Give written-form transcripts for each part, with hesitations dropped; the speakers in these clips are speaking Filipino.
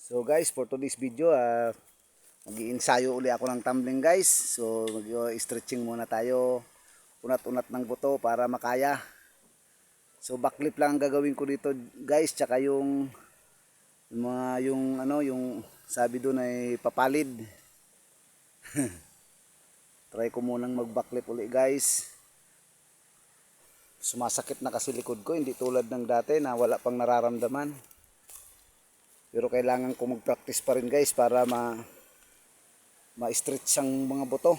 So guys, for today's video, mag-iinsayo uli ako ng tumbling guys. So mag-stretching muna tayo. Unat-unat ng buto para makaya. So backlip lang ang gagawin ko dito guys, tsaka yung sabi doon ay papalid. Try ko munang mag-backlip uli guys. Sumasakit na kasi likod ko, hindi tulad ng dati na wala pang nararamdaman. Pero kailangan ko mag-practice pa rin guys para ma-stretch ang mga buto.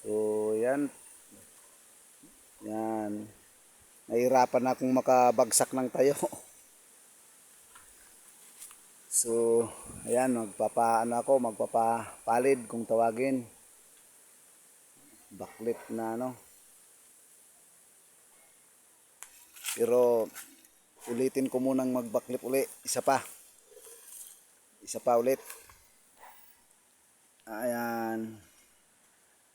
So yan. Yan. Nahirapan akong makabagsak ng tayo. So ayan, magpapapalid kung tawagin. Backlip na Pero ulitin ko munang mag-backlip uli. Isa pa ulit. Ayan.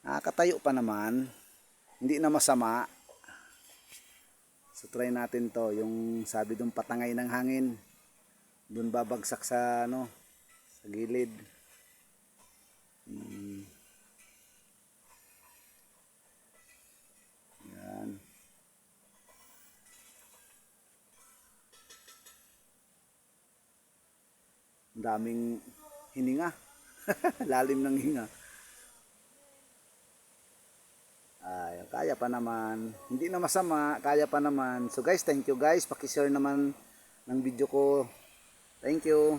Nakakatayo pa naman. Hindi na masama. So try natin to. Yung sabi doon patangay ng hangin. Doon babagsak sa sa gilid. Ayan. Daming hininga. Lalim ng hinga. Ay, kaya pa naman. Hindi na masama, kaya pa naman. So guys, thank you guys. Paki-share naman ng video ko. Thank you.